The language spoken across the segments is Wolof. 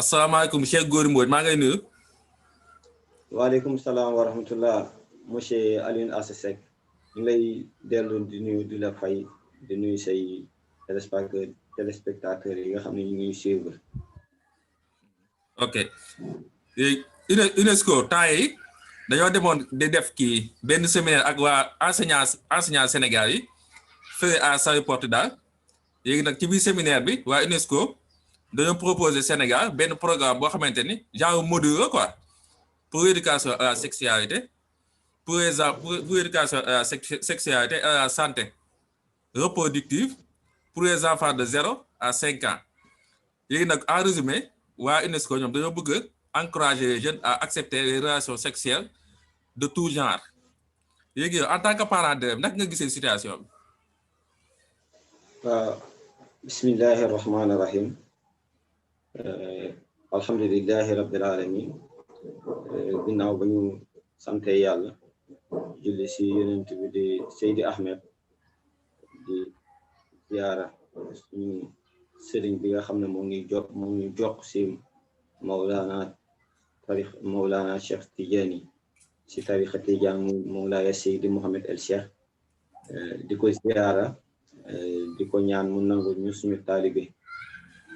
asalaamaaleykum Cheikh Gora Mbodj maa ngay nuyu. waaleykum salaam wa rahmatullah monsieur Alioune Assa Seck ñu lay dellu di nuyu di la fay di nuyu say téléspectateurs yi nga xam ne ñu ngi suivre. ok UNESCO temps yi dañoo demoon di def kii benn séminaire ak waa enseignant Sénégal yi fële à Saly Portudal léegi nag ci biir séminaire bi waa UNESCO dañoo proposer Sénégal benn programme boo xamante ni genre module quoi pour l'éducation à la sexualité pour l'éducation à la sexualité et à la santé reproductive pour les enfants de 0 à 5 ans léegi nag en résumé waa UNESCO ñoom dañoo bëgg encourager les jeunes à accepter les relations sexuelles de tout genre léegi yow en tant que parent d'élève naka nga gisee situation bi. waaw bismillahi rahmaani rahim alhamdulillahi rabbil alamin ginnaaw ba ñu sante yàlla julli si yonent bi di Seydi Ahmed di ziyaara suñu sëriñ bi nga xam ne moo ngi jox si Mawlana Cheikh Tidiane si tarixa Tidiane mu Mawlaya Seydi Mouhamed El Cheikh di ko ziyaara di ko ñaan mu nangu ñu suñu taalibe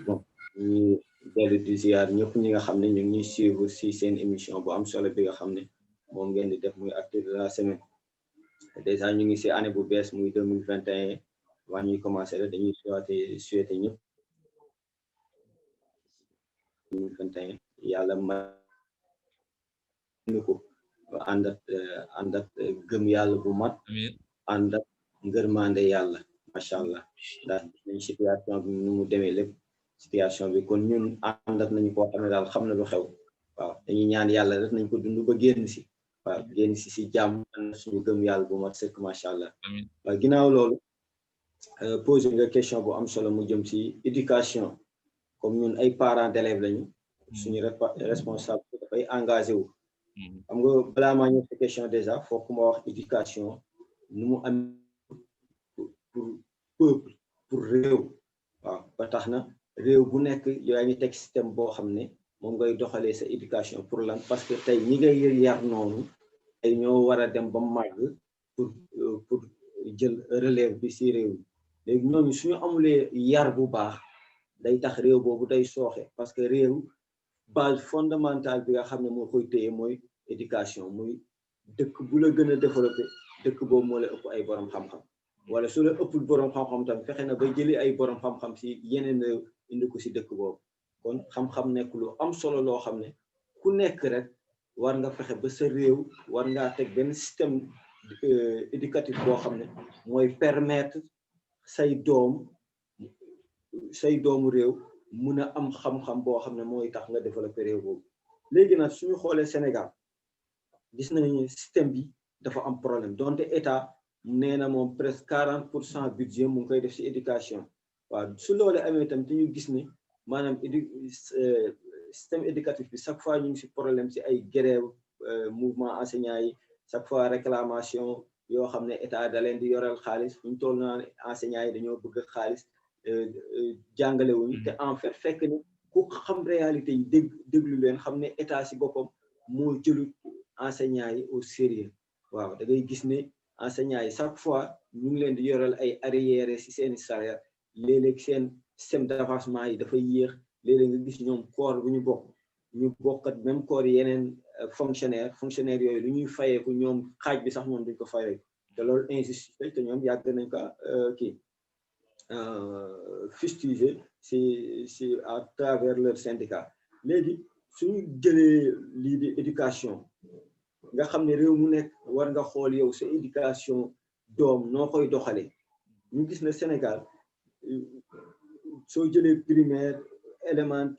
bon ñu dellu di ziyaar ñëpp ñi nga xam ne ñu ngi suivre si seen émission bu am solo bi nga xam ne moom ngeen di def muy actu de la semaine déjà ñu ngi si année bu bees muy 2021 waa ñuy commencé la dañuy souhaiter ñëpp 2021 yàlla may ko àndat gëm yàlla bu mat àndat ngërmande yàlla macha allah ndax nañ situation bi nu mu demee lépp situation bi kon ñun àndat nañu koo xam ne daal xam na lu xew waaw dañuy ñaan yàlla rek nañ ko dund ba génn si waaw génn si jàmm suñu gëm yàlla bu mat sëkk macha allah waaw ginnaaw loolu posé nga question bu am solo mu jëm si éducation comme ñun ay parents d'élèves lañu suñu responsable dafay engagé wu xam nga balaa maa ñëw si question déjà foog ma wax éducation nu mu am pour peuple pour réew waaw ba tax na réew bu nekk yaa ngi teg système boo xam ne moom ngay doxalee sa éducation pour lan parce que tey ñi ngay yar noonu tey ñoo war a dem ba màgg pour jël relève bi si réew mi léegi ñooñu suñu amulee yar bu baax day tax réew boobu day sooxe parce que réew base fondamentale bi nga xam ne moo koy téye mooy éducation muy dëkk bu la gën a développé dëkk boobu moo la ëpp ay borom xam-xam wala su la ëppul borom xam-xam tam fexe na ba jëli ay borom xam-xam si yeneen réew indi ko si dëkk boobu kon xam-xam nekk lu am solo loo xam ne ku nekk rek war nga fexe ba sa réew war ngaa teg benn système éducatif boo xam ne mooy permettre say doomu réew mun a am xam-xam boo xam ne mooy tax nga développé réew boobu léegi nag suñu xoolee Sénégal gis nañu système bi dafa am problème donte état nee na moom presque 40% budget mu ngi koy def si éducation waaw su loolu amee tam te ñu gis ne maanaam système éducatif bi chaque fois ñu ngi si problème si ay grève mouvement enseignant yi chaque fois réclamation yoo xam ne état da leen di yoral xaalis fu ñu toll naa ne enseignant yi dañoo bëgg xaalis jàngale wuñu te en fait fekk ne ku xam réalité yi déglu leen xam ne état si boppam moo jëlu enseignant yi au sérieux waaw da ngay gis ne enseignant yi chaque fois ñu ngi leen di yoral ay arriérés si seeni salaire léeg-léeg seen système d'avancement yi dafay yéex léeg-léeg nga gis ñoom corps bu ñu bokkat même corps yeneen fonctionnaire yooyu lu ñuy fayeeku ñoom xaaj bi sax ñoom duñ ko fayeeku te loolu injustice te ñoom yàgg nañ ko fustiger si à travers leur syndicat léegi suñu jëlee lii di éducation nga xam ne réew mu nekk war nga xool yow sa éducation doom noo koy doxalee ñu gis na Sénégal soo jëlee primaire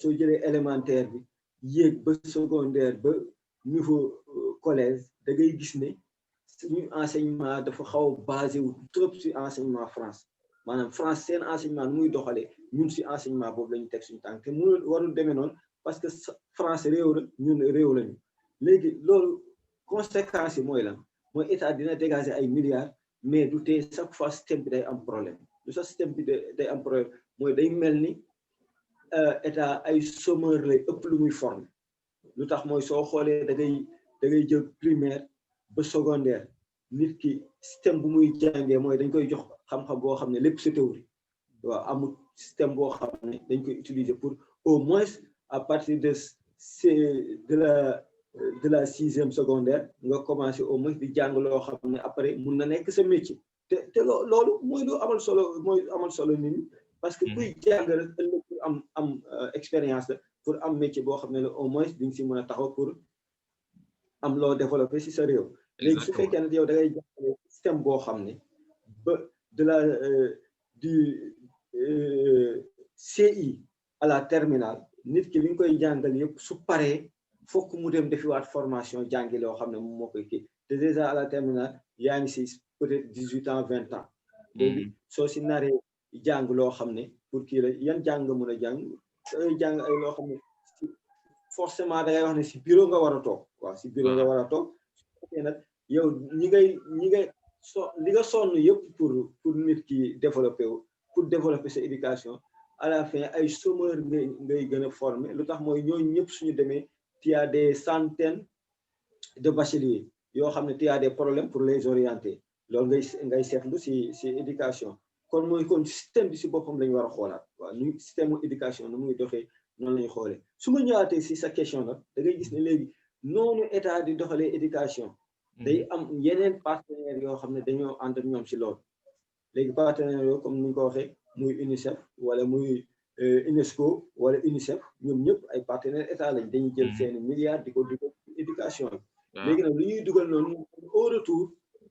soo jëlee élémentaire bi yéeg ba secondaire ba niveau collège da ngay gis ne suñu enseignement dafa xaw a basé wu trop si enseignement France maanaam France seen enseignement nu muy doxalee ñun si enseignement boobu la ñu teg suñu tànk te mu warul demee noonu parce que France réew la ñun réew lañu léegi loolu conséquence yi mooy lan mooy état dina dégager ay milliards mais du tee chaque fois système bi day am problème lu sax système bi day am problème mooy day mel ni état ay chômeur lay ëpp lu muy former lu tax mooy soo xoolee da ngay jël primaire ba secondaire nit ki système bu muy jàngee mooy dañ koy jox xam-xam boo xam ne lépp c'est théorie waaw amul système boo xam ne dañ koy utiliser pour au moins à partir de la 6e secondaire nga commencé au moins di jàng loo xam ne après mun na nekk sa métier te loolu mooy lu amal solo nit ñi parce que kuy jàng rek ëllëg pour am expérience la pour am métier boo xam ne la au moins di nga si mën a taxaw pour am loo développé si sa réew léegi su fekkee ne yow da ngay jàngale système boo xam ne ba de la du CI à la terminale nit ki li nga koy jàngal yëpp su paree fokk mu dem defiwaat formation jàngi loo xam ne moom moo koy kii te déjà à la terminale yaa ngi si peut-être 18 ans 20 ans léegi soo si naree jàng loo xam ne pour kii la yan jàng nga mën a jàng dangay jàng ay loo xam ne forcément da ngay wax ne si bureau nga war a toog waaw si bureau nga war a toog su fekkee nag yow ñi ngay li nga sonn yëpp pour nit ki développer wu pour développer sa éducation à la fin ay chômeurs ngay gën a former lu tax mooy ñooñu ñëpp suñu demee il y a des centaines de bacheliers yoo xam ne il y a des problèmes pour les orienter loolu ngay seetlu si éducation kon système bi si boppam lañu war a xoolaat waaw ñu système éducation nu muy doxee noonu lañu xoolee su ma ñëwaatee si sa question nag da ngay gis ne léegi noonu état di doxalee éducation day am yeneen partenaires yoo xam ne dañoo ànd ak ñoom si loolu léegi partenaires yooyu comme ni ñu ko waxee muy UNICEF wala muy UNESCO wala UNICEF ñoom ñëpp ay partenaires état lañ dañuy jël seeni milliards di ko dugal éducation bi léegi nag lu ñuy dugal noonu au retour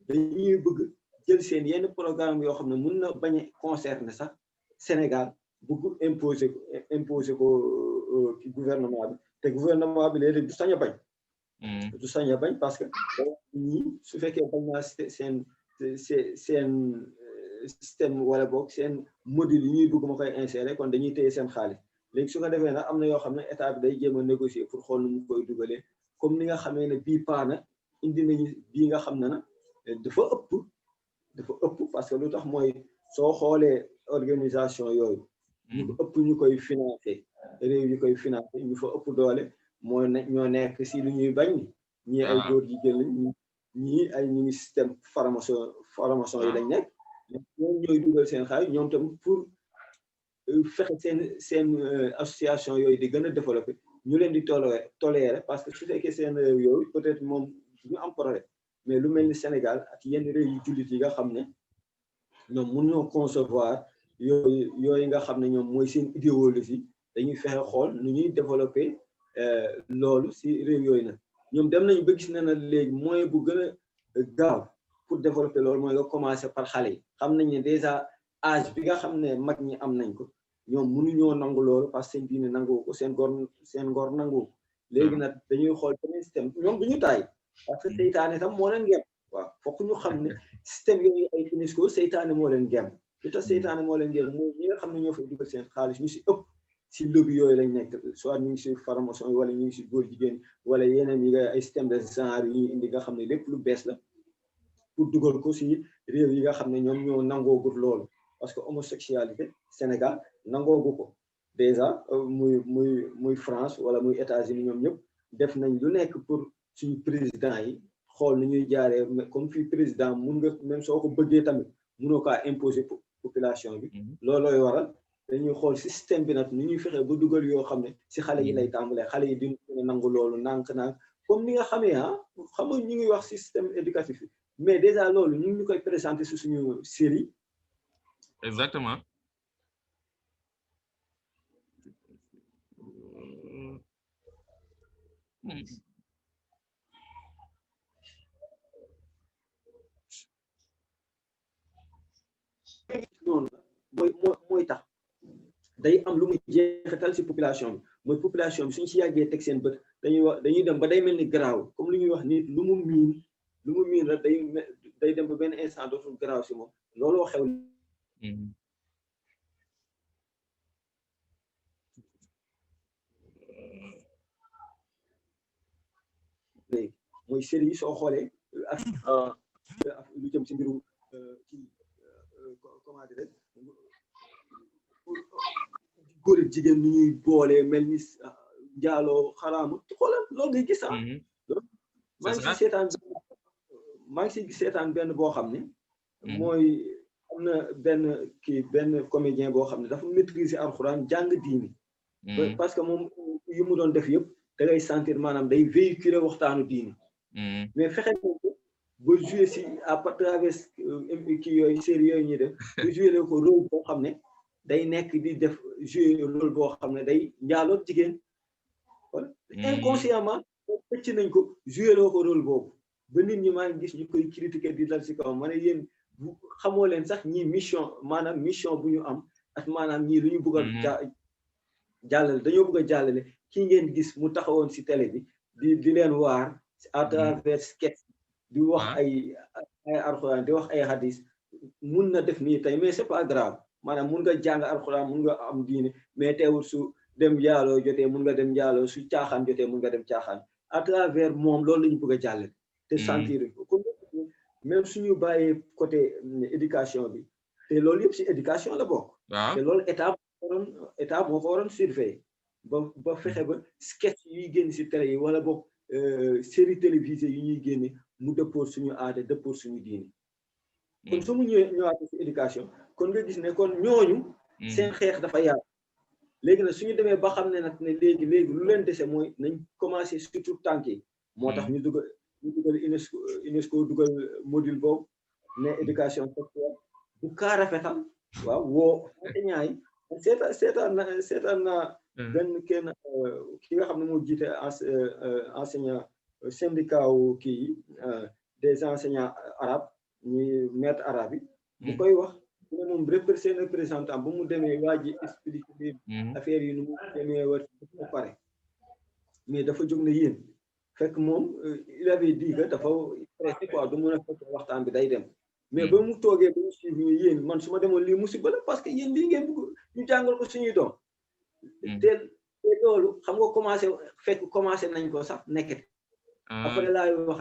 dañuy bëgg jël seen yenn programme yoo xam ne mun na bañ a concerner sax Sénégal bëgg imposer ko ci gouvernement bi te gouvernement bi léeg-léeg du sañ a bañ du sañ a bañ parce que ñii su fekkee bañ naa seen système wala boog seen module yi ñuy bëgg ma koy insérer kon dañuy téye seen xaalis léegi su ko defee nag am na yoo xam ne état bi day jéem a négocier pour xool nu mu koy dugalee comme ni nga xamee ne bii paana indi nañu bii nga xam ne na dafa ëpp parce que lu tax mooy soo xoolee organisation yooyu ñu ëpp ñu koy financé réew yi koy financé ñu fa ëpp doole mooy ñoo nekk si lu ñuy bañ ñii ay góor jigéen lañ ñii ay ñu ngi système formation yi lañ nekk ñoom ñooy dugal seen xaalis ñoom tam pour fexe seen association yooyu di gën a développé ñu leen di tolérer parce que su fekkee seen réew yooyu peut-être moom ñu am problème mais lu mel ni Sénégal ak yenn réew yu jullit yi nga xam ne ñoom mënuñoo concevoir yooyu nga xam ne ñoom mooy seen idéologie dañuy fexe xool nu ñuy développer loolu si réew yooyu nag ñoom dem nañu ba gis ne na léegi moyen bu gën a gaaw pour développer loolu mooy nga commencer par xale yi xam nañ ne déjà âge bi nga xam ne mag ñi am nañ ko ñoom mënuñoo nangu loolu parce que seen diine nangu ko seen ngor nangu ko léegi nag dañuy xool beneen système ñoom du ñu taay parce que seytaane tam moo leen gem waaw fokk ñu xam ne système yooyu ay UNESCO seytaane moo leen gem lu tax seytaane moo leen gem mooy ñi nga xam ne ñoo fay dugal seen xaalis ñu si ëpp si lobby yooyu lañ nekk soit ñu ngi si formation yi wala ñu ngi si góor jigéen wala yeneen yi nga ay système de genre yi ñuy indi nga xam ne lépp lu bees la pour dugal ko si réew yi nga xam ne ñoom ñoo nangoogul loolu parce que homosexualité Sénégal nangoogu ko déjà muy France wala muy États-Unis ñoom ñëpp def nañ lu nekk pour suñu président yi xool nu ñuy jaaree comme fii président mun nga même soo ko bëggee tamit munoo kaa imposer population bi loolooy waral dañuy xool système bi nag ni ñuy fexee ba dugal yoo xam ne si xale yi lay tàmbalee xale yi di nangu loolu nànk-nànk comme ni nga xamee xam nga ñu ngi wax système éducatif yi mais déjà loolu ñu ngi koy présenter si suñu série exactement noonu mooy tax day am lu muy jeexital si population bi mooy population bi suñ si yàggee teg seen bët dañuy dem ba day mel ni garaaw comme lu ñuy wax nit lu mu miin rek day dem ba benn instant dootul garaaw si moom looloo xew léegi mooy série yi soo xoolee ak lu jëm si mbiru ci comment dire góor ak jigéen ni ñuy boole mel ni njaaloo xaraamu xoolal loolu ngay gis maa ngi si seetaan benn boo xam ne mooy am na benn comédien boo xam ne dafa maîtriser alxuraan jàng diini parce que moom yi mu doon def yëpp da ngay sentir maanaam day véhiculer waxtaanu diini mais fexe ko ba jouer si à travers kii yooyu série yooyu ñuy def ba jouer ko rôle boo xam ne day nekk di def jouer rôle boo xam ne day njaaloo jigéen wala inconsciemment pëcc nañ ko jouer ko rôle boobu ba nit ñi maa ngi gis ñu koy critiquer di dal si kaw ma ne yéen xamoo leen sax ñii mission bu ñu am ak maanaam ñii lu ñu bëgg a jàllale dañoo bëgg a jàllale kii ngeen gis mu taxawoon si télé bi di leen waar à travers sketch di wax ay alxuraan di wax ay hadis mun na def nii tey mais c'est pas grave maanaam mun nga jàng alxuraan mun nga am diine mais teewul su dem njaaloo jotee mun nga dem njaaloo su caaxaan jotee mun nga dem caaxaan à travers moom loolu la ñu bëgg a jàllale te sentir ko même suñu bàyyee côté éducation bi te loolu yëpp si éducation la bokk te loolu état moo ko waroon surveiller ba fexe ba sketch yuy génn si télé yi wala boog série télévisée yi ñuy génne mu dëppoo suñu aada dëppoo suñu diini kon su mu ñëwaatee si éducation kon nga gis ne kon ñooñu seen xeex dafa yaatu léegi nag suñu demee ba xam ne nag ne léegi lu leen dese mooy nañ commencé surtout tànk yi moo tax ñu dugal UNESCO dugal module boobu ne éducation sexuelle bu kaa rafetal waaw woo enseignant yi seetaan naa benn kenn ki nga xam ne moo jiite enseignant syndicat wu kii yi des enseignants arabes ñuy maître arabe yi bu koy wax ne moom seen représentant ba mu demee waa ji expliqué affaire yi nu mu demee war ba pare mais dafa jóg ne yéen fekk moom il avait dit que dafa pressé quoi du mën a fekk waxtaan bi day dem mais ba mu toogee ba ñu suivre ñu yéen man su ma demoon lii musiba la parce que yéen lii ngeen bëgg ñu jàngal ko suñuy doom te loolu xam nga commencé nañ ko sax nekkati après laay wax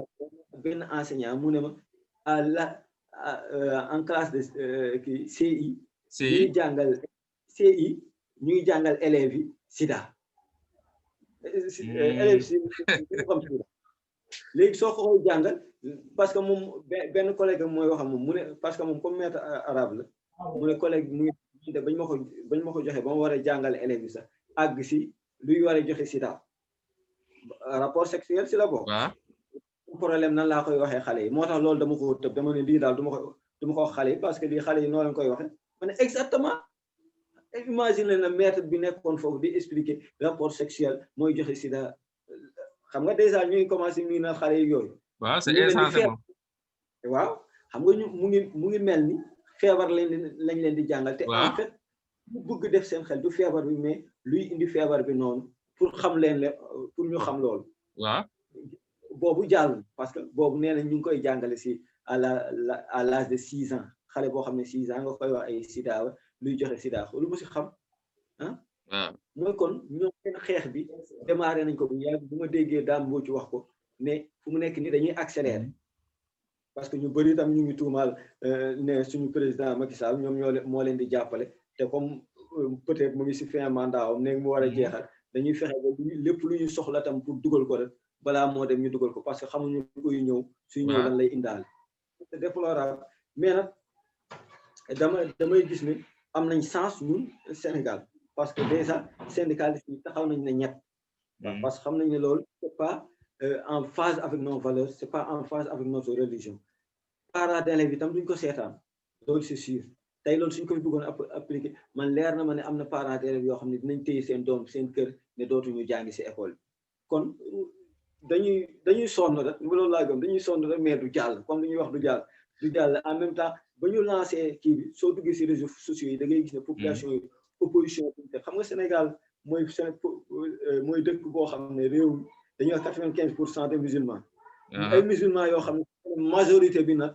benn enseignant mu ne ma en classe de kii CI ñuy jàngal élèves yi sida élèves yi xam sida léegi soo ko koy jàngal parce que moom benn collègue mooy wax moom mu ne parce que moom comme maître arabe la mu ne collègue mu ngi bañ ma ko joxe ba ma war a jàngal élèves yi sax àgg si luy war a joxe sida rapport sexuel si la bokk problème nan laa koy waxee xale yi moo tax loolu dama ko tëb dama ne lii daal du ma ko wax xale yi parce que lii xale yi noo leen koy waxee ma ne exactement imagine na maître bi nekkoon foofu di expliquer rapport sexuel mooy joxe sida xam nga déjà ñuy commencé mii na xale yi yooyu waaw c'est essentiellement waaw xam nga ñu mu ngi mel ni feebar lañ leen di jàngal te en fait lu bëgg def seen xel du feebar bi mais luy indi feebar bi noonu pour xam leen pour ñu xam loolu waaw boobu jàll parce que boobu nee na ñu ngi koy jàngale si à l'âge de 6 ans xale boo xam ne 6 ans nga koy wax ay sida luy joxe sida lu mu si xam mooy kon ñoom seen xeex bi démarré nañ ko bu yàgg bu ma déggee daam boo ci wax ko ne fu mu nekk ni dañuy accélérer parce que ñu bëri tam ñu ngi tuumaal ne suñu président Macky Sall ñoom moo leen di jàppale te comme peut-être mu ngi si fin mandat am ne mu war a jeexal dañuy fexe ba lépp lu ñu soxla tam pour dugal ko rek balaa moo dem ñu dugal ko parce que xamuñu koy ñëw suy ñëw lan lay indaale c'est déplorable mais nag damay gis ne am nañ chance ñun Sénégal parce que déjà syndicalistes yi taxaw nañ ne ñett parce que xam nañ ne loolu c'est pas en phase avec nos valeurs c'est pas en phase avec notre religion parents d'élèves yi tam duñ ko seetaan loolu c'est sûr tey loolu suñ koy bëggoon appliquer man leer na ma ne am na parents d'élèves yoo xam ne dinañ téye seen doom seen kër ne dootuñu jàngi si école bi kon dañuy sonn rek loolu laa gëm dañuy sonn rek mais du jàll comme li ñuy wax du jàll en même temps ba ñu lancé kii bi soo duggee si réseaux sociaux yi da ngay gis ne population yi opposition te xam nga Sénégal mooy dëkk boo xam ne réew dañuy wax 95% de musulmans ay musulmans yoo xam ne majorité bi nag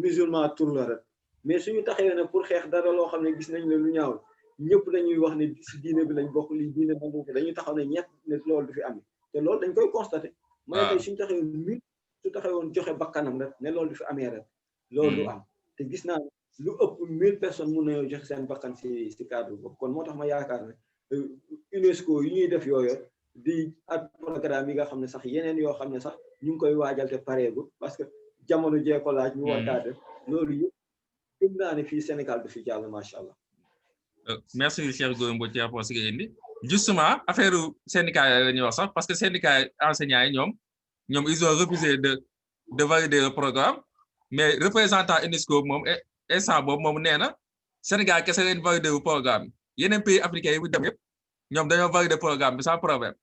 musulman tur la rek mais suñu taxawee ne pour xeex dara loo xam ne gis nañ ne lu ñaaw ñëpp dañuy wax ne si diine bi lañ bokk lii diine nangu ko dañuy taxaw ne ñett ne loolu du fi am te loolu dañ koy constaté ma ne tey suñu taxawee su taxawoon joxe bakkanam rek ne loolu du fi amee rek loolu du am te gis naa lu ëpp 1000 personnes mun nañoo joxe seen bakkan si cadre boobu kon moo tax ma yaakaar ne UNESCO yi ñuy def yooyu di ak programme yi nga xam ne sax yeneen yoo xam ne sax ñu ngi koy waajal te pareegu parce que jamono jee ko laaj ñu war kaa def loolu yëpp gëm naa ne fii Sénégal du fi jàll macha allah. merci Cheikh Gora Mbodj ci rapport si nga indi justement affaire syndicat la ñuy wax sax parce que syndicat enseignants yi ñoom ils ont refusé de valider le programme mais représentant UNESCO moom instant boobu moom nee na Sénégal kese leen valider wu programme yeneen pays africains yi bu dem yëpp ñoom dañoo valider programme bi sans problème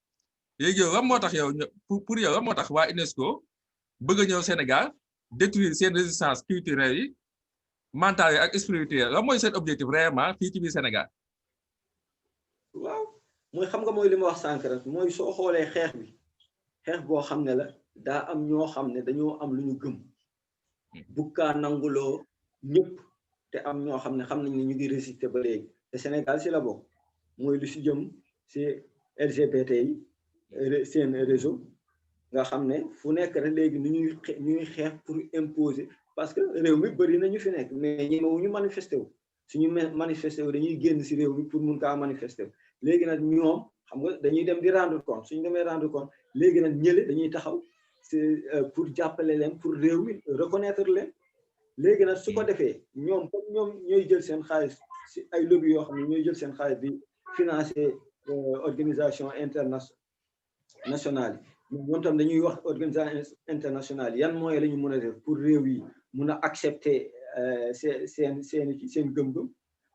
léegi yow lan moo tax yow pour yow lan moo tax waa UNESCO bëgg a ñëw Sénégal détruire seen résistance culturelle yi mentale yi ak spirituelle lan mooy seen objectif réellement fii ci biir Sénégal. waaw mooy xam nga mooy li ma wax sànq rek mooy soo xoolee xeex boo xam ne la daa am ñoo xam ne dañoo am lu ñu gëm bukkaa nanguloo ñëpp te am ñoo xam ne xam nañ ne ñu ngi résister ba léegi te Sénégal si la bokk mooy lu si jëm si LGBT yi seen réseau nga xam ne fu nekk rek léegi ñuy xeex pour imposer parce que réew mi bëri na ñu fi nekk mais ñemewuñu manifester wu suñu manifester wu dañuy génn si réew mi pour mun kaa manifester wu léegi nag ñoom xam nga dañuy dem di rendre compte suñu demee rendre compte léegi nag ñële dañuy taxaw pour jàppale leen pour réew mi reconnaître leen léegi nag su ko defee ñoom comme ñoom ñooy jël seen xaalis si ay lobby yoo xam ne ñooy jël seen xaalis di financer organisation internationale yi ñoom tam dañuy wax organisation internationale yan mooy la ñu mën a def pour réew yi mun a accepter seen gëm-gëm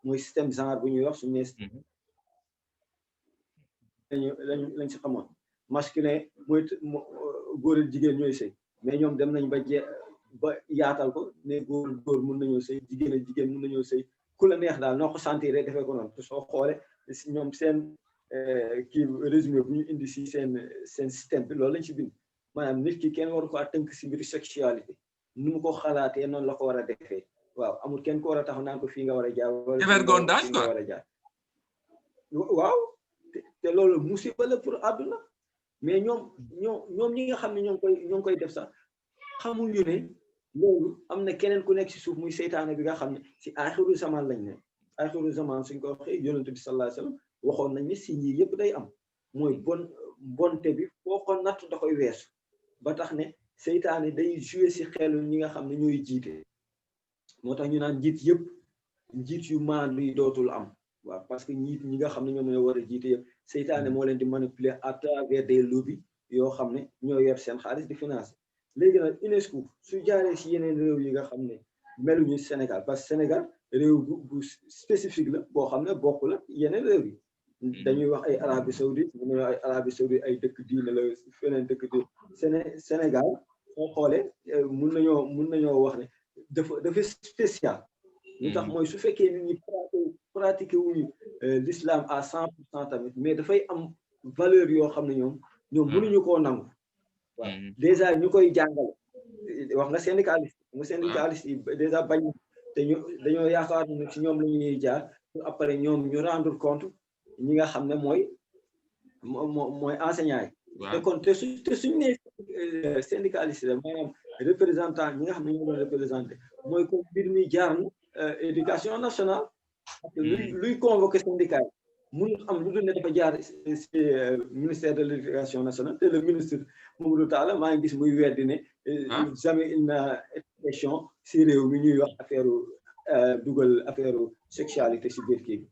mooy système genre bu ñuy wax suñu lañ si xamoon masculin mooy góor ak jigéen ñooy sëy mais ñoom dem nañ ba yaatal ko ne góor mun nañoo sëy jigéen ak jigéen mun nañoo sëy ku la neex daal noo ko sentir rek defee ko noonu te soo xoolee ñoom seen kii résumé bu ñu indi si seen système bi loolu lañ si bind maanaam nit ki kenn waru ko tënk si mbiru sexualité nu mu ko xalaatee noonu la ko war a defee waaw amul kenn ko war a taxaw naan ko fii nga war a jaar wala fii nga war a jaar waaw te loolu musiba la pour àdduna mais ñoom ñi nga xam ne ñoo ngi koy def sax xamuñu ne loolu am na keneen ku nekk si suuf muy seytaane bi nga xam ne si axiru zaman lañ ne axiru zaman suñ ko waxee yonent bi sallallahu alayhi wasallam waxoon nañ ne si ñii yëpp day am mooy bonte bi foo ko natt da koy weesu ba tax ne seytaane day jouer si xelu ñi nga xam ne ñooy jiite moo tax ñu naan njiit yu maandu yi dootul am waaw parce que ñi nga xam ne ñoom ñoo war a jiite yëpp seytaane moo leen di manipuler à travers des lobbies yoo xam ne ñoo yor seen xaalis di financer léegi nag UNESCO su jaaree si yeneen réew yi nga xam ne meluñu Sénégal parce que Sénégal réew bu spécifique la boo xam ne bokkul ak yeneen réew yi dañuy wax ay Arabie Saoudite dañuy wax ay Arabie Saoudite ay dëkk diine la feneen dëkk diine Sénégal soo xoolee mun nañoo wax ne dafa spécial lu tax mooy su fekkee nit ñi pratiquer wuñu l'islam à 100% tamit mais dafay am valeur yoo xam ne ñoom mënuñu koo nangu waaw déjà ñu koy jàngale wax nga syndicaliste yi déjà bañ te dañoo yaakaar ne ci ñoom la ñuy jaar pour après ñoom ñu rendre compte ñi nga xam ne mooy enseignants yi te kon te suñu nee syndicaliste la maanaam représentant ñi nga xam ne ñoo doon représenté mooy comme mbir mi jaar na éducation nationale parce que luy convoqué syndicat yi mënul am lu dul ne dafa jaar ci ministère de l'éducation nationale te le ministre Mamadou Talla maa ngi gis muy weddi ne jamais il n'a été question si réew mi ñuy wax affaire dugal affaire sexualité si biir kii bi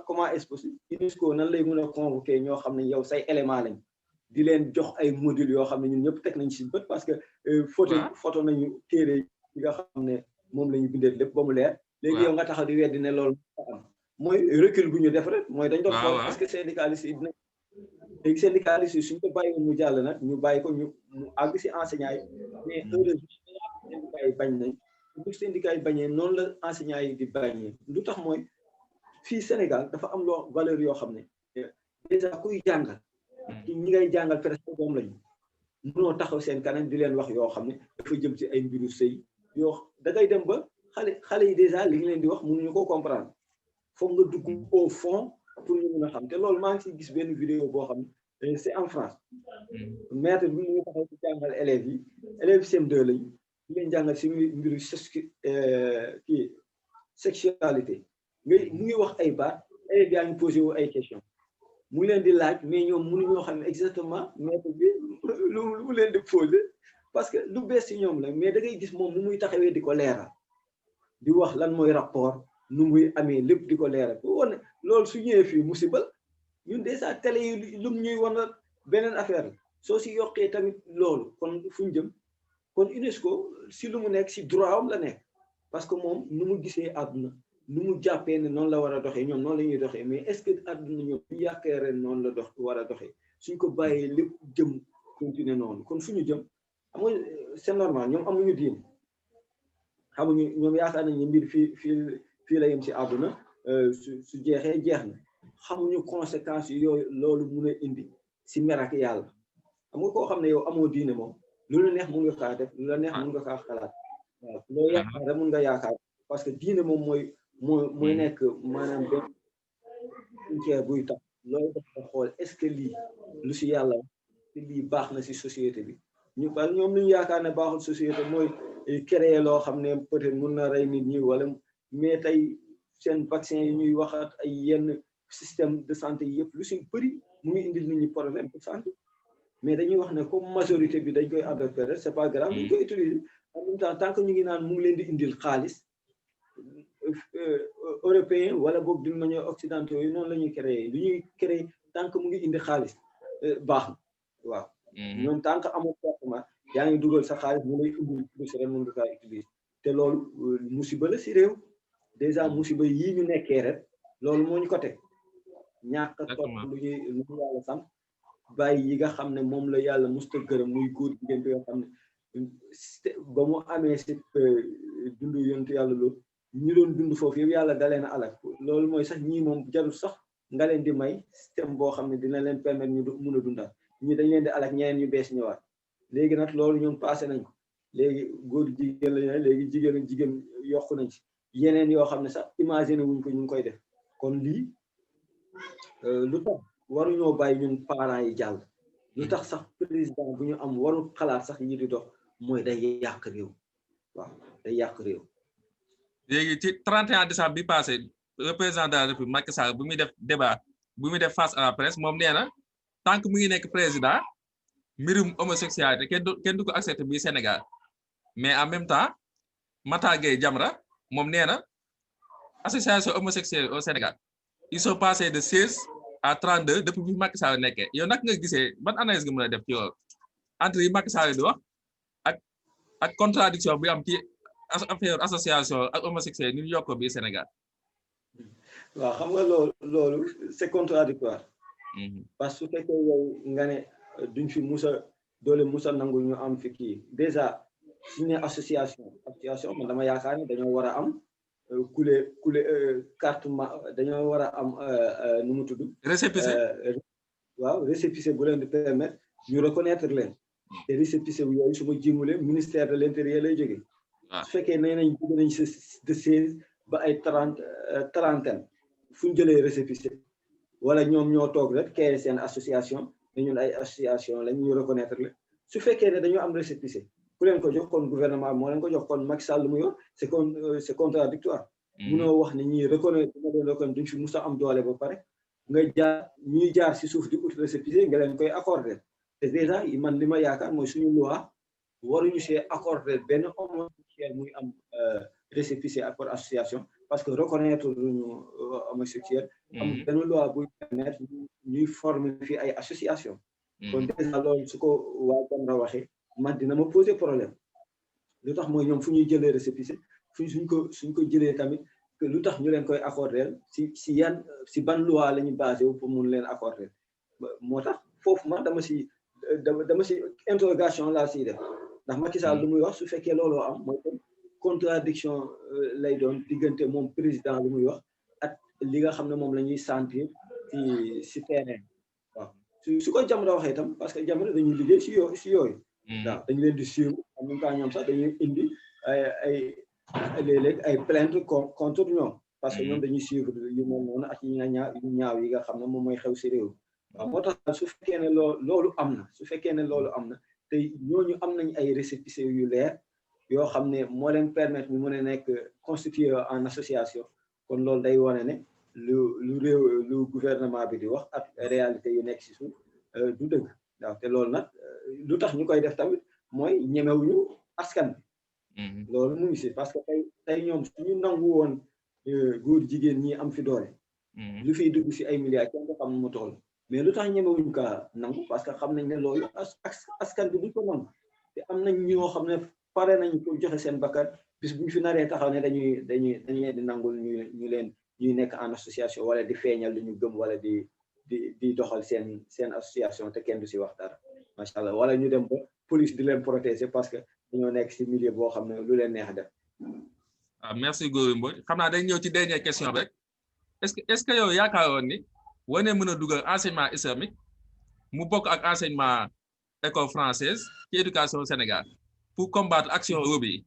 comment est-ce possible UNESCO nan lay mën a convoqué ñoo xam ne yow say élément lañ di leen jox ay module yoo xam ne ñun ñëpp teg nañ si bët parce que photo nañu téere yi nga xam ne moom la ñu bindee lépp ba mu leer léegi yow nga taxaw di weddi ne loolu am mooy recul bu ñu def rek mooy dañ doon xool parce que syndicaliste yi dina léegi syndicaliste yi suñ ko bàyyi mu jàll nag ñu bàyyi ko mu àgg si enseignants yi mais heureusement syndicat yi bañ nañ bu syndicat yi bañee noonu la enseignants yi di bañee lu tax mooy fii Sénégal dafa am valeur yoo xam ne déjà kuy jàngal ñi ngay jàngal presque moom lañu mënoo taxaw seen kanam di leen wax yoo xam ne dafa jëm ci ay mbiru sëy yoo da ngay dem ba xale yi déjà li ngi leen di wax mënuñu ko comprendre foog nga dugg au fond pour ñu mën a xam te loolu maa ngi si gis benn vidéo boo xam ne c'est en France maître bi mu ngi taxaw ci jàngal élèves yi CM2 lañu di leen jàngal si mbiru kii sexualité mais mu ngi wax ay baat élèves yaa ngi posé wu ay question mu leen di laaj mais ñoom mënuñoo xam exactement maître bi lu mu leen di posé parce que lu bees si ñoom la mais da ngay gis moom nu muy taxawee di ko leeral di wax lan mooy rapport nu muy amee lépp di ko leeral bu wane loolu su ñëwee fii musibal ñun déjà télé yi lum ñuy wan beneen affaire la soo si yokkee tamit loolu kon fu ñu jëm kon UNESCO si lu mu nekk si droit am la nekk parce que moom nu mu gisee àdduna nu mu jàppee ne noonu la war a doxee ñoom noonu la ñuy doxee mais est-ce que àdduna ñoom ñu yaakaaree noonu la war a doxee suñ ko bàyyee lépp jëm continuer noonu kon fu ñu jëm xam nga c'est normal ñoom amuñu diin xamuñu ñoom yaakaar nañ ne mbir fii la yem si àdduna su jeexee jeex na xamuñu conséquences yooyu loolu mun a indi si mer ak yàlla xam nga koo xam ne yow amoo diine moom lu la neex mun nga kaa def lu la neex mun nga kaa xalaat waaw loo yaakaar rek mun nga yaakaar parce que diine moom mooy nekk maanaam benn ceer buy tax loolu dafa xool est-ce que lii lu si yàlla te lii baax na si société bi ñu bari ñoom lu ñu yaakaar ne baaxul société mooy créer loo xam ne peut-être mun na rey nit ñi wala mais tey seen vaccin yi ñuy waxaat ay yenn système de santé yëpp lu si bëri mu ngi indil nit ñi problème de santé mais dañuy wax ne comme majorité bi dañ koy adopté c'est pas grave ñu koy utiliser en même temps tant que ñu ngi naan mu ngi leen di indil xaalis européen wala boog d'une manière occidentale yooyu noonu la ñuy créer lu ñuy créer tant que mu ngi indi xaalis baax na waaw ñoom tant que amul traitement yaa ngi dugal sa xaalis mu lay indil plus ren mën nga kaa utiliser te loolu musiba la si réew déjà musiba yii ñu nekkee rek loolu moo ñu ko teg ñàkk a topp lu ñu yàlla sant bàyyi yi nga xam ne moom la yàlla musta gërëm muy góor jigéen bi nga xam ne ba mu amee si dundu yontu yàlla loolu ñu doon dund foofu yow yàlla dalee na alak loolu mooy sax ñii moom jarul sax nga leen di may système boo xam ne dina leen permettre ñu mun a dundal ñi dañ leen di alak ñeneen ñu bees ñëwaat léegi nag loolu ñoom passé nañ ko léegi góor jigéen la léegi jigéen ak jigéen yokku nañ ci yeneen yoo xam ne sax imaginer wuñ ko ñu ngi koy def kon lii lu tax waruñoo bàyyi ñun parents yi jàll lu tax sax président bu ñu am waru xalaat sax yi di dox mooy day yàq réew waaw day yàq réew léegi ci 31 décembre bi passé le président de la République Macky Sall bu muy def débat bu muy def face à la presse moom nee na tant que mu ngi nekk président mbirum homosexualité kenn du ko accepté bi Sénégal mais en même temps Matar Gueye Jamra moom nee na association homosexuelle au Sénégal ils sont passés de 16 à 32 depuis bi Macky Sall nekkee yow nag nga gisee ban analyse nga mën a def ci yow entre yi Macky Sall di wax ak contradiction bi am ci affaire association ak homosexuel ni ñu yokk bi Sénégal. waaw xam nga loolu c'est contradictoire parce que su fekkee yow nga ne duñ fi doole musa nangu ñu am fi kii déjà suñu ne association man dama yaakaar ne dañoo war a am carte dañoo war a am nu mu tudd récépissé waaw récépissé bu leen di permettre ñu reconnaître leen te récépissé bu yooyu su ma jimulee ministère de l'intérieur lay jógee su fekkee nee nañ jóge nañ de 16 ba ay 30 fu ñu jëlee récépissé wala ñoom ñoo toog rek créer seen association ne ñun ay association lañ ñu reconnaître leen su fekkee ne dañoo am récépissé ku leen ko jox kon gouvernement moo leen ko jox kon Macky Sall lu mu yor c'est contradictoire munoo wax ne ñii reconnaître duñ fi musa am doole ba pare nga ñuy jaar si suuf di ut récépissé nga leen koy accorder te déjà man li ma yaakaar mooy suñu loi waruñu see accorder benn homosexuel muy am récépissé ak pour association parce que reconnaître luñu homosexuel am benn loi buy permettre ñuy former fii ay association kon déjà loolu su ko waa Jamra waxee man dina ma poser problème lu tax mooy ñoom fu ñuy jëlee récépissé suñ ko jëlee tamit lu tax ñu leen koy accorder si ban loi la ñu basé wu pour mun leen accorder moo tax foofu man dama si interrogation laa siy def ndax Macky Sall lu muy wax su fekkee looloo am mooy contradiction lay doon diggante moom président lu muy wax ak li nga xam ne moom la ñuy sentir si terrain waaw su ko Jamra waxee itam parce que Jamra dañuy liggéey si yooyu waaw dañu leen di suivre en même temps ñoom sax dañuy indi ay léeg-léeg ay plainte contre ñoom parce que ñoom dañuy suivre yu mel noonu ak yu ñaaw yi nga xam ne moom mooy xew si réew waaw moo tax su fekkee ne loolu am na te ñooñu am nañ ay récépissé yu leer yoo xam ne moo leen permettre ñu mën a nekk constitué en association kon loolu day wane ne lu gouvernement bi di wax ak réalité yu nekk si suuf du dëgg waaw te loolu nag lu tax ñu koy def tamit mooy ñemewuñu askan bi loolu mu ngi si parce que tey ñoom suñu nangu woon góor jigéen ñi am fi doole lu fiy dugg si ay milliards kenn ko xam nu mu toll mais lu tax ñemewuñu kaa nangu parce que xam nañ ne loolu askan bi duñ ko nangu te am nañ ñoo xam ne pare nañ pour joxe seen bakkan bis bu ñu fi naree taxaw ne dañ leen di nangul ñuy nekk en association wala di feeñal lu ñu gëm wala di doxal seen association te kenn du si wax dara macha allah wala ñu dem ba police di leen protéger parce que dañoo nekk si milieu boo xam ne lu leen neex def. merci Gora Mbodj xam naa dañ ñëw ci dernière question rek est-ce que yow yaakaaroon ni wane mën a dugal enseignement islamique mu bokk ak enseignement école française ci éducation Sénégal pour combattre action rebelle yi.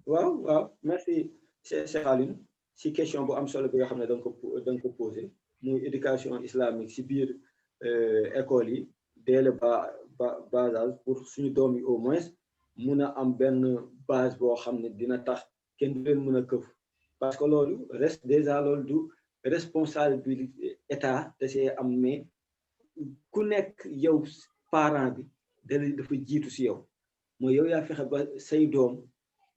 waaw merci Cheikh Aline si question bu am solo bi nga xam ne da nga ko posé muy éducation islamique si biir école yi dès le bas âge pour suñu doom yi au moins mun a am benn base boo xam ne dina tax kenn du leen mën a këf parce que loolu reste déjà loolu du responsabilité état da see am mais ku nekk yow parent bi dafa jiitu si yow mooy yow yaa fexe ba say doom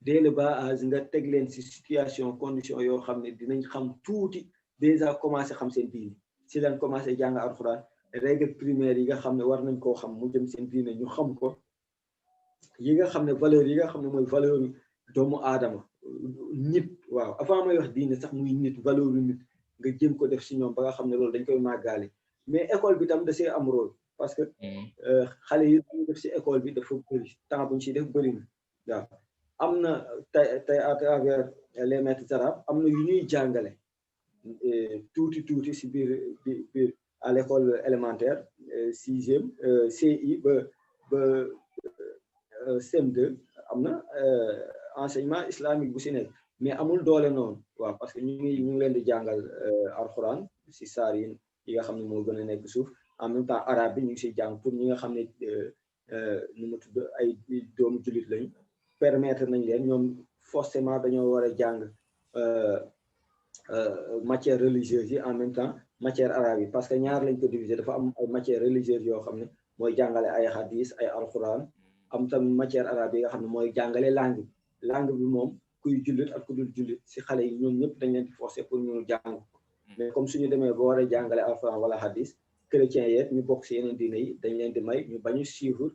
dès le bas âge nga teg leen si situation condition yoo xam ne dinañ xam tuuti déjà commencé xam seen diine si leen commencé jàng alxuraan règle primaire yi nga xam ne war nañ koo xam mu jëm seen diine ñu xam ko yi nga xam ne valeur yi nga xam ne mooy valeur doomu aadama nit waaw avant may wax diine sax muy nit valeur nit nga jëm ko def si ñoom ba nga xam ne loolu dañ koy màggaale mais école bi tam da see am rôle parce que xale yi dañu def si école bi dafa bëri temps bu ñu siy def bëri na waaw am na tey à travers les maîtres arabes am na yu ñuy jàngale tuuti si biir à l'école élémentaire 6e CI ba CM2 am na enseignement islamique bu si nekk mais amul doole noonu waaw parce que ñu ngi leen di jàngal alxuraan si saar yi nga xam ne moo gën a nekk suuf en même temps arabe bi ñu ngi siy jàng pour ñi nga xam ne nu mu tudd ay doomu jullit lañu permettre nañ leen ñoom forcément dañoo war a jàng matière religieuse yi en même temps matière arabe yi parce que ñaar lañ ko diviser dafa am ay matière religieuse yoo xam ne mooy jàngale ay hadis ay alxuraan am tamit matière arabe yi nga xam ne mooy jàngale langue bi moom kuy jullit ak ku dul jullit si xale yi ñoom ñëpp dañ leen di forcer pour ñu jàng mais comme suñu demee ba war a jàngale alxuraan wala hadis chrétiens yeet ñu bokk si yeneen diine yi dañ leen di may ñu bañu suivre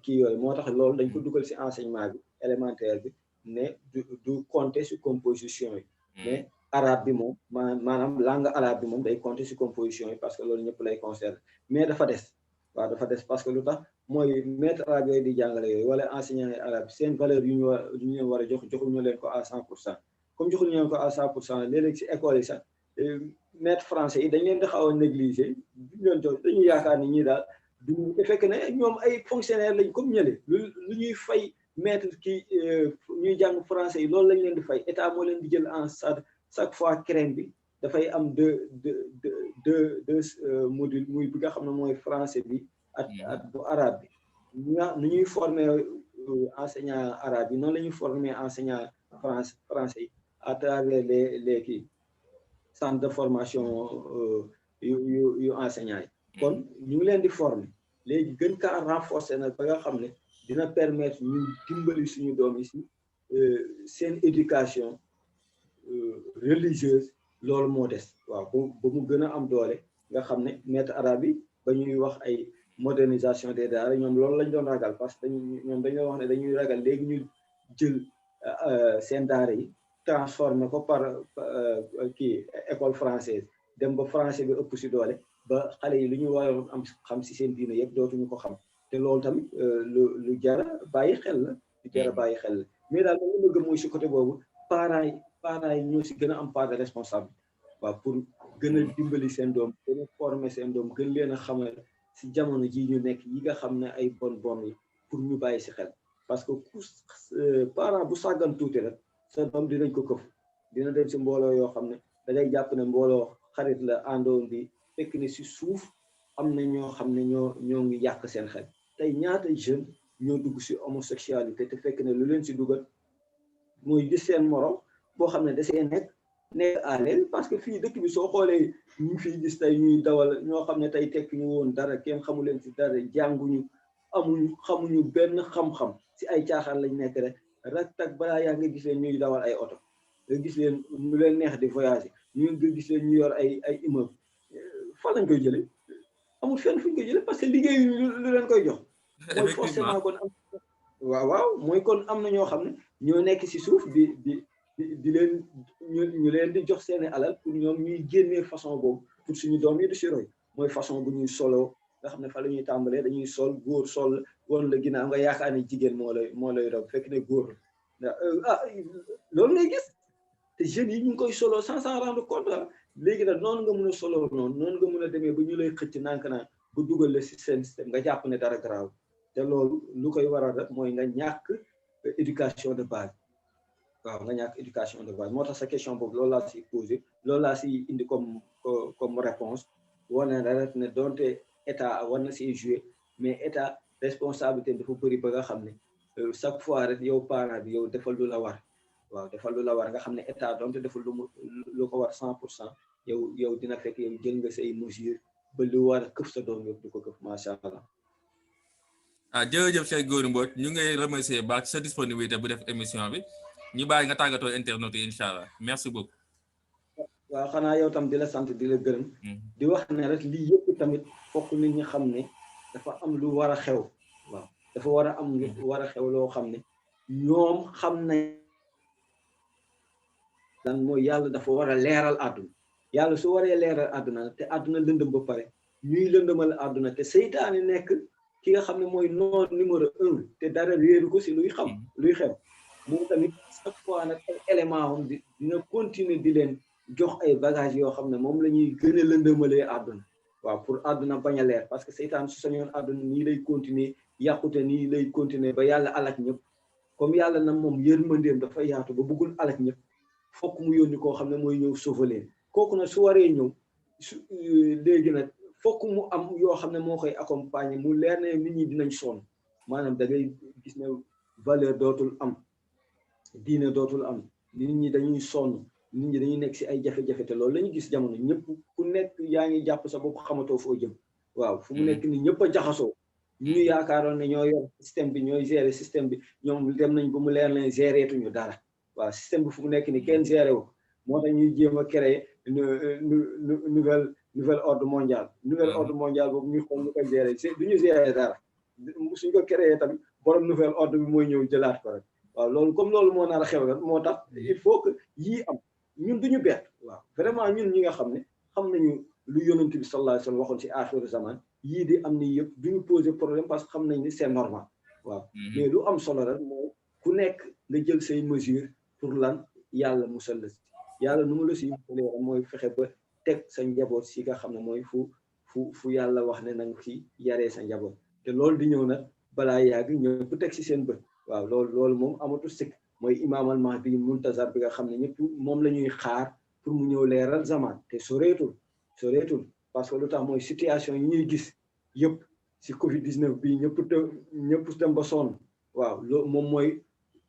kii yooyu moo tax loolu dañ ko dugal si enseignement bi élémentaire bi ne du compter si composition yi mais arabe bi moom maanaam langue arabe bi moom day compter si composition yi parce que loolu ñëpp lay concerner mais dafa des waaw dafa des parce que lu tax mooy maître arabe yooyu di jàngale yooyu wala enseignant yi arabe seen valeur yu ñu leen war a joxuñu leen ko à 100% comme joxuñu leen ko à 100% léeg-léeg si école yi sax maître français yi dañ leen di xaw a négliger duñu leen jox dañuy yaakaar ni ñii daal du te fekk ne ñoom ay fonctionnaire lañ comme ñële lu ñuy fay maître kii ñuy jàng français yi loolu lañ leen di fay état moo leen di jël en charge chaque fois crème bi dafay am deux module muy bi nga xam ne mooy français bi ak bu arabe bi nu ñuy former enseignant arabe yi noonu la ñuy former enseignant français yi à travers les kii centre de formation yu enseignant yi kon ñu ngi leen di former léegi gën kaa renforcer nag ba nga xam ne dina permettre ñu dimbali suñu doom yi si seen éducation religieuse loolu moo des waaw ba mu gën a am doole nga xam ne maître arabe yi ba ñuy wax ay modernisation des daara ñoom loolu lañ doon ragal parce que ñoom dañoo wax ne dañuy ragal léegi ñu jël seen daara yi transformé ko par kii école française dem ba français bi ëpp si doole ba xale yi lu ñu waroon am xam si seen diine yëpp dootuñu ko xam te loolu tamit lu jara bàyyi xel la mais daal li ma gëm mooy si côté boobu parents yi ñoo si gën a am part de responsable waaw pour gën a dimbali seen doom gën a former seen doom gën leen a xamal si jamono ji ñu nekk yi nga xam ne ay bon yi pour ñu bàyyi si xel parce que parent bu sàggan tuuti rek sa doom dinañ ko këf dina dem si mbooloo yoo xam ne da ngay jàpp ne mbooloo xarit la àndoon bi fekk ne si suuf am na ñoo xam ne ñoo ngi yàq seen xel tey ñaata jeune ñoo dugg si homosexualité te fekk ne lu leen si dugal mooy gis seen morom boo xam ne da see nekk à l'aise parce que fii dëkk bi soo xoolee ñu fiy gis tey ñuy dawal ñoo xam ne tey tekki ñu woon dara kenn xamu leen si dara jànguñu xamuñu benn xam-xam si ay caaxaan lañ nekk rek tak balaa yaa nga gis leen ñuy dawal ay oto nga gis leen ñu leen neex di voyager ñu nga gis leen ñu yor ay immeuble fan lañ koy jëlee amul fenn fuñ koy jëlee parce que liggéey lu leen koy jox mooy forcément kon am waaw mooy kon am na ñoo xam ne ñoo nekk si suuf di leen ñu leen di jox seeni alal pour ñoom ñuy génnee façon boobu pour suñu doom yi du si roy mooy façon bu ñuy solo nga xam ne fa la ñuy tàmbalee dañuy sol góor sol woon la ginnaaw nga yaakaar ne jigéen moo lay raw fekk ne góor la loolu ngay gis te jeunes yi ñu ngi koy solo sans s'en rendre compte léegi nag noonu nga mën a solo noonu nga mën a demee ba ñu lay xëcc nànk naa ba dugal la si seen système nga jàpp ne dara garaaw te loolu lu koy waral rek mooy nga ñàkk éducation de base waaw nga ñàkk éducation de base moo tax sa question boobu loolu laa si posé loolu laa si indi comme réponse wane na rek ne donte état war na si jouer mais état responsabilité dafa bëri ba nga xam ne chaque fois rek yow parent bi yow defal lu la war waaw defal lu la war nga xam ne état donte defal lu ko war 100% yow dina fekk yow jël nga say mesures ba lu war a këf sa doom yëpp du ko këf macha allah. jërëjëf Cheikh Gora Mbodj ñu ngay remercier baax sa disponibilité bu def émission bi ñu bàyyi nga tàggatoo internet yi incha allah merci beaucoup. waaw xanaa yow tam di la sant di la gërëm. di wax ne rek lii yëpp tamit fokk nit ñi xam ne dafa am lu war a xew. waaw dafa war a am lu war a xew loo xam ne ñoom xam nañ lan mooy yàlla dafa war a leeral àdduna yàlla su waree leeral àdduna te àdduna lëndëm ba pare ñuy lëndëmal àdduna te seytaane nekk ki nga xam ne mooy noon numéro 1 te dara réeru ko si luy xew moom tamit chaque fois nag ay élément am dina continuer di leen jox ay bagages yoo xam ne moom la ñuy gën a lëndëmalee àdduna waaw pour àdduna bañ a leer parce que seytaan su sañoon àdduna nii lay continuer yàqute nii lay continuer ba yàlla alak ñëpp comme yàlla nag moom yërmandeem dafa yaatu ba bëggul alak ñëpp fokk mu yónni koo xam ne mooy ñëw sauver leen kooku nag su waree ñëw léegi nag fokk mu am yoo xam ne moo koy accompagner mu leer ne nit ñi dinañ sonn maanaam da ngay gis ne valeur dootul am diine dootul am nit ñi dañuy sonn nit ñi dañuy nekk si ay jafe-jafe te loolu la ñu gis jamono ñëpp ku nekk yaa ngi jàpp sa bopp xamatoo foo jëm waaw fu mu nekk ni ñëpp a jaxasoo ñu yaakaaroon ne ñoo yor système bi ñooy gérer système bi ñoom dem nañ ba mu leer leen géreetuñu dara waaw système bi fu mu nekk ni kenn géré wu moo tax ñuy jéem a créer nouvel ordre mondial boobu ñuy xool ñu koy gérer du ñu gérer dara suñ ko créer tamit borom nouvel ordre bi mooy ñëw jëlaat ko rek waaw loolu comme loolu moo nar a xew rek moo tax il faut que yii am ñun duñu bett waaw vraiment ñun ñi nga xam ne xam nañu lu yonent bi sallallahu alayhi wa sallam waxoon si axiru zaman yii di am ni yëpp duñu poser problème parce que xam nañ ni c'est normal waaw mais lu am solo rek mooy ku nekk nga jël say mesures pour lan yàlla musal la yàlla nu mu la si musalee mooy fexe ba teg sa njaboot si nga xam ne mooy fu yàlla wax ne nanga fi yaree sa njaboot te loolu di ñëw nag balaa yàgg ñëpp teg si seen bët waaw loolu moom amatu sikk mooy imaamal mahdi muntazar bi nga xam ne ñëpp moom la ñuy xaar pour mu ñëw leeral zaman te soreetul parce que lu tax mooy situation yi ñuy gis yëpp si Covid-19 bi ñëpp dem ba sonn waaw loolu moom mooy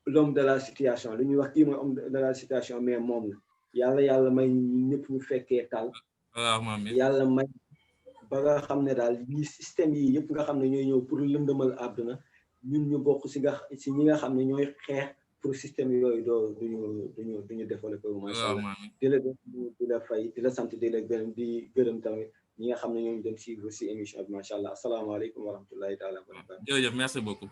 l'homme de la situation lu ñuy wax kii mooy homme de la situation mais moom la yàlla may ñëpp ñu fekkee tal yàlla may ba nga xam ne daal yi système yi yëpp nga xam ne ñooy ñëw pour lëndëmal àdduna ñun ñu bokk si ñi nga xam ne ñooy xeex pour système yooyu duñu développé wu macha allah di la fay di la sant di la gërëm tamit ñi nga xam ne ñooñu doon suivre si émission bi macha allah asalaamaaleykum wa rahmatullahi taala wa barakatu jërëjëf merci beaucoup